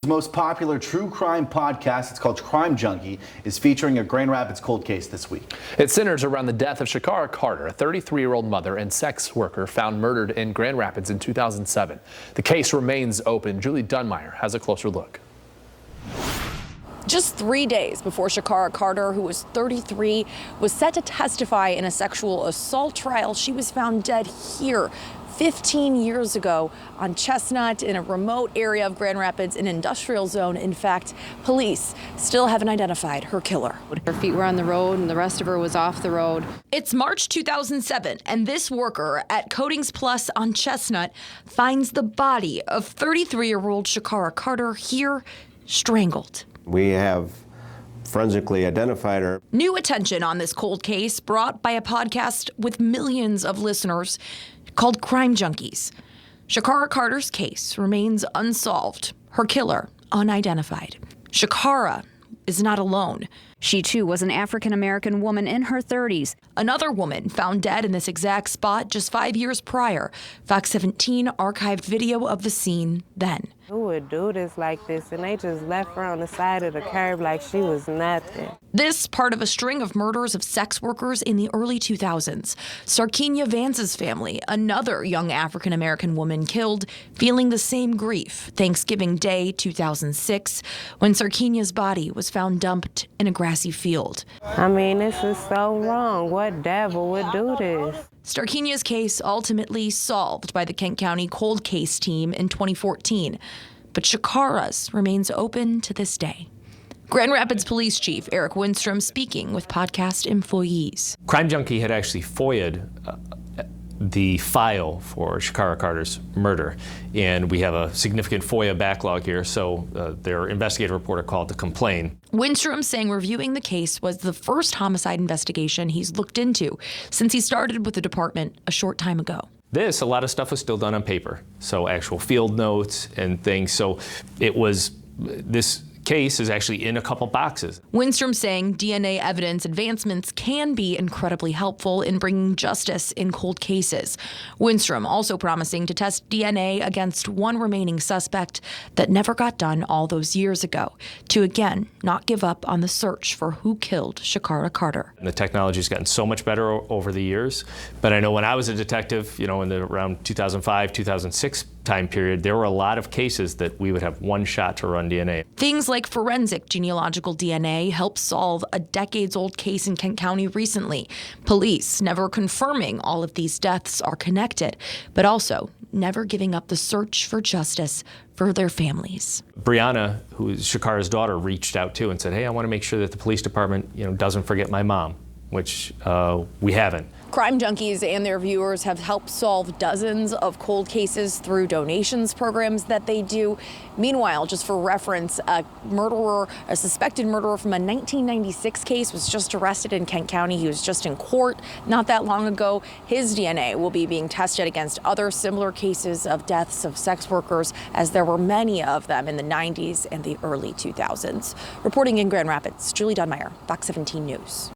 The most popular true crime podcast, it's called Crime Junkie, is featuring a Grand Rapids cold case this week. It centers around the death of Shakara Carter, a 33-year-old mother and sex worker found murdered in Grand Rapids in 2007. The case remains open. Julie Dunmeyer has a closer look. Just 3 days before Shakara Carter, who was 33, was set to testify in a sexual assault trial, she was found dead here 15 years ago on Chestnut in a remote area of Grand Rapids, an industrial zone. In fact, police still haven't identified her killer. Her feet were on the road and the rest of her was off the road. It's March 2007, and this worker at Coatings Plus on Chestnut finds the body of 33-year-old Shakara Carter here, strangled. We have forensically identified her. New attention on this cold case brought by a podcast with millions of listeners called Crime Junkies. Shakara Carter's case remains unsolved, her killer unidentified. Shakara is not alone. She, too, was an African-American woman in her 30s. Another woman found dead in this exact spot just 5 years prior. Fox 17 archived video of the scene then. Who would do this like this? And they just left her on the side of the curb like she was nothing. This part of a string of murders of sex workers in the early 2000s. Sarkenia Vance's family, another young African-American woman killed, feeling the same grief Thanksgiving Day 2006, when Sarkenia's body was found dumped in a grassy field. I mean, this is so wrong. What devil would do this? Sarkenia's case ultimately solved by the Kent County Cold Case Team in 2014, but Shakara's remains open to this day. Grand Rapids Police Chief Eric Winstrom speaking with podcast employees. Crime Junkie had actually FOIA'd the file for Shakara Carter's murder, and we have a significant FOIA backlog here, so their investigative reporter called to complain. Winstrom saying reviewing the case was the first homicide investigation he's looked into since he started with the department a short time ago. A lot of stuff was still done on paper, so actual field notes and things, so this case is actually in a couple boxes. Winstrom saying DNA evidence advancements can be incredibly helpful in bringing justice in cold cases. Winstrom also promising to test DNA against one remaining suspect that never got done all those years ago, to again not give up on the search for who killed Shakara Carter. And the technology's gotten so much better over the years, but I know when I was a detective, in the around 2005, 2006 time period, there were a lot of cases that we would have one shot to run DNA. Things like forensic genealogical DNA helped solve a decades-old case in Kent County recently. Police never confirming all of these deaths are connected, but also never giving up the search for justice for their families. Brianna, who is Shakara's daughter, reached out too and said, hey, I want to make sure that the police department, doesn't forget my mom, which we haven't. Crime Junkies and their viewers have helped solve dozens of cold cases through donations programs that they do. Meanwhile, just for reference, a suspected murderer from a 1996 case was just arrested in Kent County. He was just in court not that long ago. His DNA will be being tested against other similar cases of deaths of sex workers, as there were many of them in the 90s and the early 2000s. Reporting in Grand Rapids, Julie Dunmeyer, Fox 17 News.